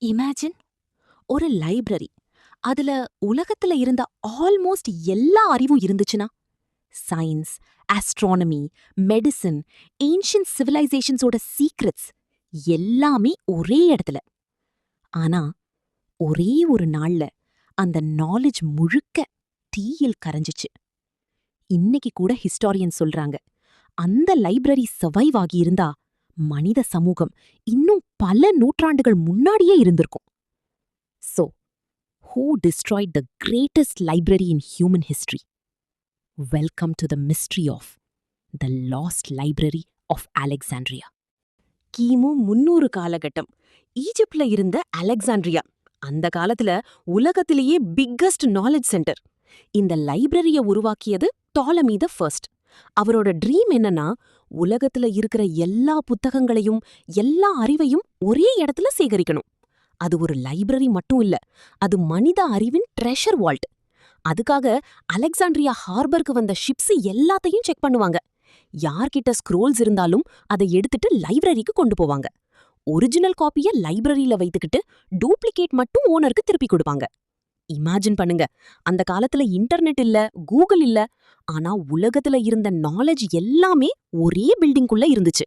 Imagine ஒரு library. அதுல உலகத்துல இருந்த ஆல்மோஸ்ட் எல்லா அறிவும் இருந்துச்சுன்னா, சயின்ஸ், ஆஸ்ட்ரானமி, மெடிசின், ஏன்ஷியன்ட் சிவிலைசேஷன்ஸோட சீக்ரெட்ஸ் எல்லாமே ஒரே இடத்துல. ஆனா ஒரே ஒரு நாள்ல அந்த நாலேஜ் முழுக்க தீயில் கரைஞ்சிச்சு. இன்னைக்கு கூட ஹிஸ்டாரியன் சொல்றாங்க, அந்த லைப்ரரி சர்வைவ் ஆகியிருந்தா மனித சமூகம் இன்னும் பல நூற்றாண்டுகள் முன்னாடியே இருந்திருக்கும். So, who destroyed the greatest library in human history? Welcome to the mystery of the lost library of Alexandria. கிமு 300 காலகட்டம். ஈஜிப்ட்ல இருந்த அலெக்சாண்ட்ரியா அந்த காலத்துல உலகத்திலேயே பிக்கஸ்ட் நாலேஜ் சென்டர். இந்த லைப்ரரிய உருவாக்கியது டாலமி தி ஃபர்ஸ்ட். அவரோட ட்ரீம் என்னன்னா, உலகத்துல இருக்கிற எல்லா புத்தகங்களையும் எல்லா அறிவையும் ஒரே இடத்துல சேகரிக்கணும். அது ஒரு லைப்ரரி மட்டும் இல்ல, அது மனித அறிவின் ட்ரெஷர் வால்ட். அதுக்காக அலெக்சாண்ட்ரியா ஹார்பருக்கு வந்த ஷிப்ஸ் எல்லாத்தையும் செக் பண்ணுவாங்க. யார்கிட்ட ஸ்க்ரோல்ஸ் இருந்தாலும் அதை எடுத்துட்டு லைப்ரரிக்கு கொண்டு போவாங்க. ஒரிஜினல் காப்பிய லைப்ரரியில வைத்துக்கிட்டு டூப்ளிகேட் மட்டும் ஓனருக்கு திருப்பி கொடுப்பாங்க. இமேஜின் பண்ணுங்க, அந்த காலத்துல இன்டர்நெட் இல்ல, கூகுள் இல்ல, ஆனா உலகத்துல இருந்த நாலேஜ் எல்லாமே ஒரே பில்டிங்குள்ள இருந்துச்சு.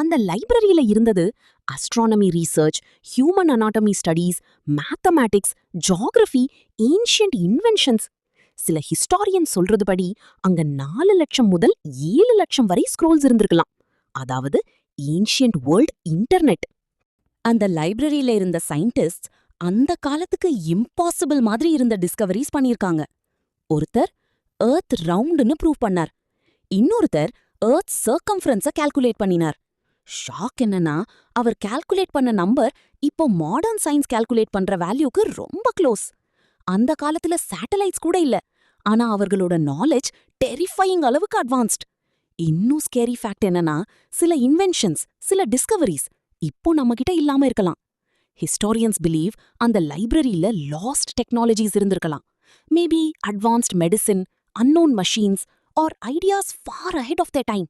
அந்த லைப்ரரியில இருந்தது astronomy research, human anatomy studies, mathematics, geography, ancient inventions. சில ஹிஸ்டாரியன் சொல்றதுபடி அங்க 4 லட்சம் முதல் 7 லட்சம் வரை ஸ்க்ரோல்ஸ் இருந்திருக்கலாம். அதாவது ஏன்ஷியன்ட் வேர்ல்ட் இன்டர்நெட். அந்த லைப்ரரியில இருந்த சயின்டிஸ்ட் அந்த காலத்துக்கு இம்பாசிபிள் மாதிரி இருந்த டிஸ்கவரிஸ் பண்ணியிருக்காங்க. ஒருத்தர் எர்த் ரவுண்டுன்னு ப்ரூவ் பண்ணார். இன்னொருத்தர் எர்த் சர்க்கம்ஃபரன்ஸ கால்குலேட் பண்ணினார். ஷாக் என்னன்னா, அவர் கால்குலேட் பண்ண நம்பர் இப்போ மாடர்ன் சயின்ஸ் கால்குலேட் பண்ற வேல்யூக்கு ரொம்ப க்ளோஸ். அந்த காலத்துல சேட்டலைட்ஸ் கூட இல்ல, ஆனா அவர்களோட நாலேஜ் டெரிஃபையிங் அளவுக்கு அட்வான்ஸ்ட். இன்னும் ஸ்கேரி ஃபேக்ட் என்னன்னா, சில இன்வென்ஷன்ஸ், சில டிஸ்கவரிஸ் இப்போ நம்மகிட்ட இல்லாம இருக்கலாம். ஹிஸ்டாரியன்ஸ் பிலீவ் அந்த லைப்ரரியில லாஸ்ட் டெக்னாலஜிஸ் இருந்திருக்கலாம். Maybe advanced medicine, unknown machines, or ideas far ahead of their time.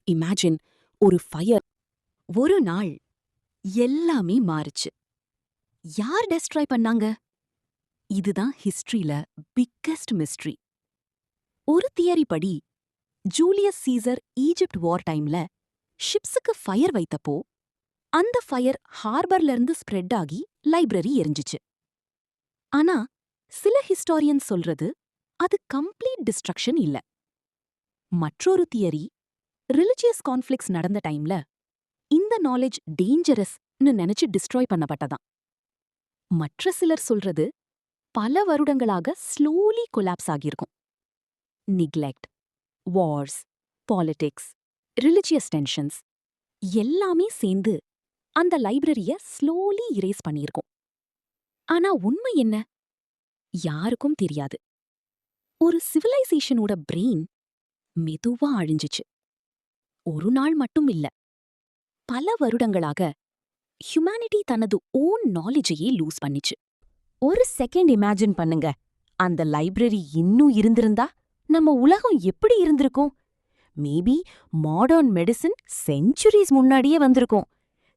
Imagine, ஒரு ஃபயர். ஒரு நாள் எல்லாமே மாறுச்சு. யார் டெஸ்ட்ராய் பண்ணாங்க? இதுதான் ஹிஸ்டரியில பிக்கஸ்ட் மிஸ்ட்ரி. ஒரு தியரி படி, ஜூலியஸ் சீசர் ஈஜிப்ட் வார் டைம்ல ஷிப்ஸுக்கு ஃபயர் வைத்தப்போ அந்த ஃபயர் ஹார்பர்ல இருந்து ஸ்ப்ரெட் ஆகி லைப்ரரி எரிஞ்சிச்சு. ஆனா சில ஹிஸ்டாரியன்ஸ் சொல்றது அது கம்ப்ளீட் டிஸ்ட்ரக்ஷன் இல்ல. மற்றொரு தியரி, ரிலிஜியஸ் கான்ஃப்ளிக்ட்ஸ் நடந்த டைம்ல இந்த நாலேஜ் டேஞ்சரஸ்னு நினைச்சு டிஸ்ட்ராய் பண்ணப்பட்டதாம். மற்ற சிலர் சொல்றது பல வருடங்களாக ஸ்லோலி கொலாப்ஸ் ஆகியிருக்கும். Neglect, Wars, politics, religious tensions எல்லாமே சேர்ந்து அந்த லைப்ரரிய ஸ்லோலி இரேஸ் பண்ணியிருக்கும். ஆனா உண்மை என்ன? யாருக்கும் தெரியாது. ஒரு சிவிலைசேஷனோட பிரெயின் மெதுவா அழிஞ்சிச்சு. ஒரு நாள் மட்டும் இல்ல, பல வருடங்களாக ஹியூமனிட்டி தனது ஓன் நாலேஜையே லூஸ் பண்ணிச்சு. ஒரு செகண்ட் இமேஜின் பண்ணுங்க, அந்த லைப்ரரி இன்னும் இருந்திருந்தா நம்ம உலகம் எப்படி இருந்திருக்கும்? மேபி மாடர்ன் மெடிசின் செஞ்சுரிஸ் முன்னாடியே வந்திருக்கும்.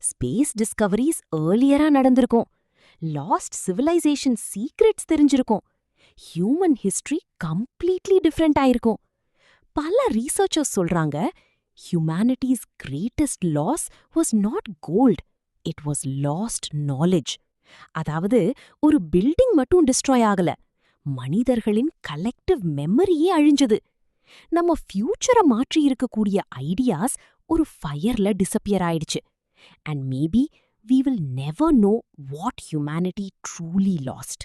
ஸ்பேஸ் டிஸ்கவரிஸ் ஏர்லியரா நடந்திருக்கும். லாஸ்ட் சிவிலைசேஷன் சீக்ரெட்ஸ் தெரிஞ்சிருக்கும். ஹியூமன் ஹிஸ்டரி கம்ப்ளீட்லி டிஃப்ரெண்ட் ஆயிருக்கும். பல ரீசர்ச்சர்ஸ் சொல்றாங்க, humanity's greatest loss was not gold, it was lost knowledge. அதாவது ஒரு பில்டிங் மட்டும் டிஸ்ட்ராய் ஆகல, மனிதர்களின் கலெக்டிவ் மெமரியே அழிஞ்சது. நம்ம ஃபியூச்சரை மாற்றி இருக்கக்கூடிய ஐடியாஸ் ஒரு ஃபயர்ல டிஸப்பியர் ஆயிடுச்சு. And maybe we will never know what humanity truly lost.